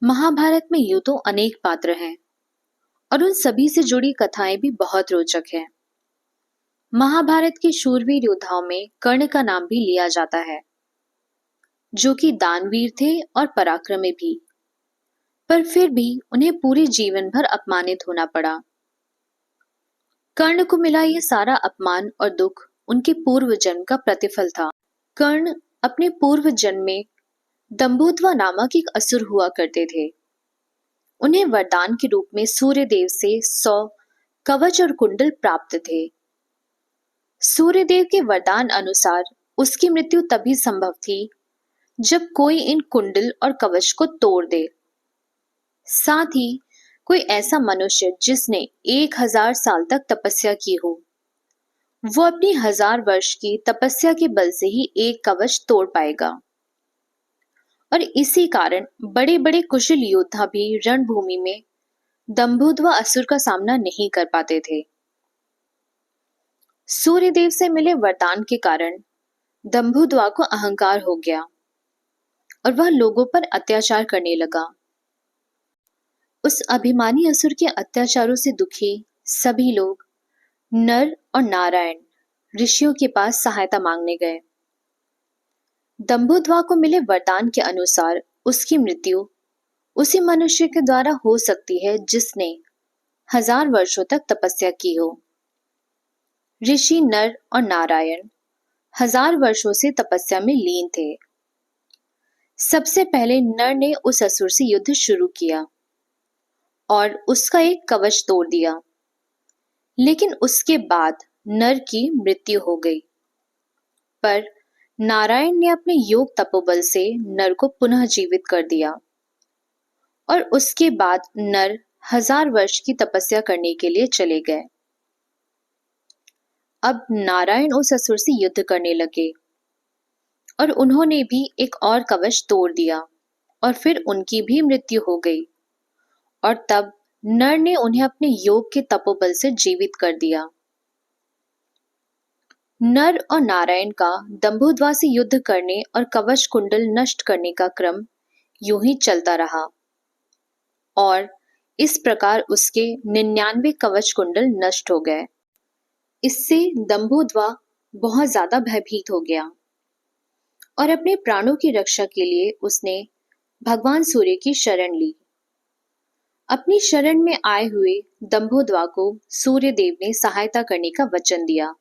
महाभारत में यूं तो अनेक पात्र हैं और उन सभी से जुड़ी कथाएं भी बहुत रोचक हैं। महाभारत के शूरवीर योद्धाओं में कर्ण का नाम भी लिया जाता है, जो कि दानवीर थे और पराक्रमी भी। पर फिर भी उन्हें पूरे जीवन भर अपमानित होना पड़ा। कर्ण को मिला यह सारा अपमान और दुख उनके पूर्व जन्म का प्रतिफल था। कर्ण अपने पूर्व जन्म में दंभोदवा नामक एक असुर हुआ करते थे। उन्हें वरदान के रूप में सूर्य देव से 100 कवच और कुंडल प्राप्त थे। सूर्य देव के वरदान अनुसार उसकी मृत्यु तभी संभव थी जब कोई इन कुंडल और कवच को तोड़ दे। साथ ही कोई ऐसा मनुष्य जिसने 1000 साल तक तपस्या की हो, वो अपनी 1000 वर्ष की तपस्या के बल से ही एक कवच तोड़ पाएगा। और इसी कारण बड़े बड़े कुशल योद्धा भी रणभूमि में दंभोदवा असुर का सामना नहीं कर पाते थे। सूर्यदेव से मिले वरदान के कारण दंभोदवा को अहंकार हो गया और वह लोगों पर अत्याचार करने लगा। उस अभिमानी असुर के अत्याचारों से दुखी सभी लोग नर और नारायण ऋषियों के पास सहायता मांगने गए। दंभोदवा को मिले वरदान के अनुसार उसकी मृत्यु उसी मनुष्य के द्वारा हो सकती है जिसने 1000 वर्षों तक तपस्या की हो। ऋषि नर और नारायण 1000 वर्षों से तपस्या में लीन थे। सबसे पहले नर ने उस असुर से युद्ध शुरू किया और उसका एक कवच तोड़ दिया, लेकिन उसके बाद नर की मृत्यु हो गई। पर नारायण ने अपने योग तपोबल से नर को पुनः जीवित कर दिया और उसके बाद नर 1000 वर्ष की तपस्या करने के लिए चले गए। अब नारायण उस असुर से युद्ध करने लगे और उन्होंने भी एक और कवच तोड़ दिया और फिर उनकी भी मृत्यु हो गई। और तब नर ने उन्हें अपने योग के तपोबल से जीवित कर दिया। नर और नारायण का दंभोदवा से युद्ध करने और कवच कुंडल नष्ट करने का क्रम यूं ही चलता रहा और इस प्रकार उसके 99 कवच कुंडल नष्ट हो गए। इससे दंभोदवा बहुत ज्यादा भयभीत हो गया और अपने प्राणों की रक्षा के लिए उसने भगवान सूर्य की शरण ली। अपनी शरण में आए हुए दंभोदवा को सूर्य देव ने सहायता करने का वचन दिया।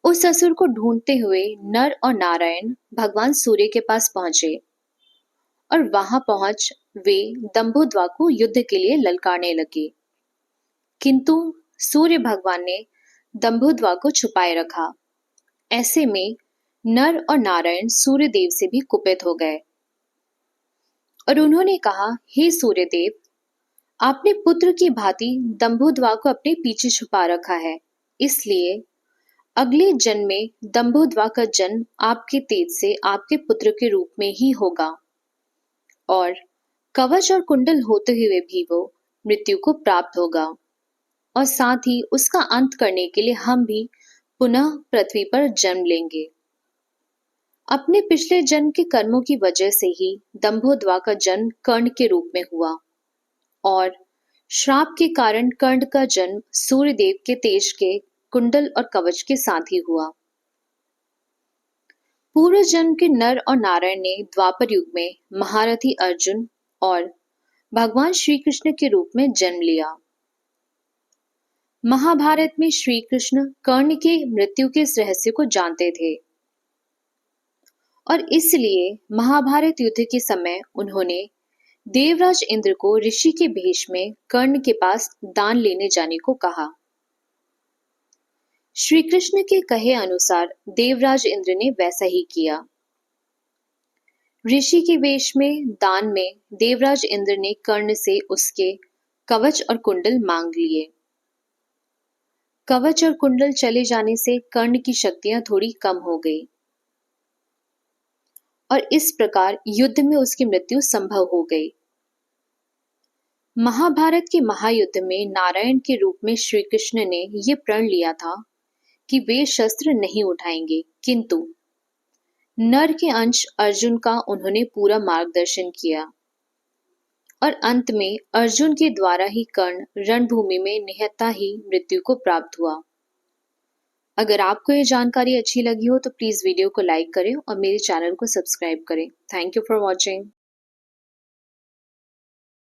उस असुर को ढूंढते हुए नर और नारायण भगवान सूर्य के पास पहुंचे और वहां पहुंच वे दंभोदवा को युद्ध के लिए ललकारने लगे, किंतु सूर्य भगवान ने दंभोदवा को छुपाए रखा। ऐसे में नर और नारायण सूर्य देव से भी कुपित हो गए और उन्होंने कहा, हे सूर्य देव, आपने पुत्र की भांति दंभोदवा को अपने पीछे छुपा रखा है, इसलिए अगले जन्म में दंभोदवा का जन्म आपके तेज से आपके पुत्र के रूप में ही होगा और कवच और कुंडल होते हुए भी वो मृत्यु को प्राप्त होगा और साथ ही उसका अंत करने के लिए हम भी पुनः पृथ्वी पर जन्म लेंगे। अपने पिछले जन्म के कर्मों की वजह से ही दंभोदवा का जन्म कर्ण के रूप में हुआ और श्राप के कारण कर्ण का जन्म सूर्यदेव के तेज के कुंडल और कवच के साथ ही हुआ। पूर्व जन्म के नर और नारायण ने द्वापर युग में महारथी अर्जुन और भगवान श्री कृष्ण के रूप में जन्म लिया। महाभारत में श्री कृष्ण कर्ण के मृत्यु के इस रहस्य को जानते थे और इसलिए महाभारत युद्ध के समय उन्होंने देवराज इंद्र को ऋषि के भेष में कर्ण के पास दान लेने जाने को कहा। श्री कृष्ण के कहे अनुसार देवराज इंद्र ने वैसा ही किया। ऋषि के वेश में दान में देवराज इंद्र ने कर्ण से उसके कवच और कुंडल मांग लिए। कवच और कुंडल चले जाने से कर्ण की शक्तियां थोड़ी कम हो गई और इस प्रकार युद्ध में उसकी मृत्यु संभव हो गई। महाभारत के महायुद्ध में नारायण के रूप में श्री कृष्ण ने यह प्रण लिया था कि वे शस्त्र नहीं उठाएंगे, किंतु नर के अंश अर्जुन का उन्होंने पूरा मार्गदर्शन किया और अंत में अर्जुन के द्वारा ही कर्ण रणभूमि में निहत्था ही मृत्यु को प्राप्त हुआ। अगर आपको ये जानकारी अच्छी लगी हो तो प्लीज वीडियो को लाइक करें और मेरे चैनल को सब्सक्राइब करें। Thank you for watching.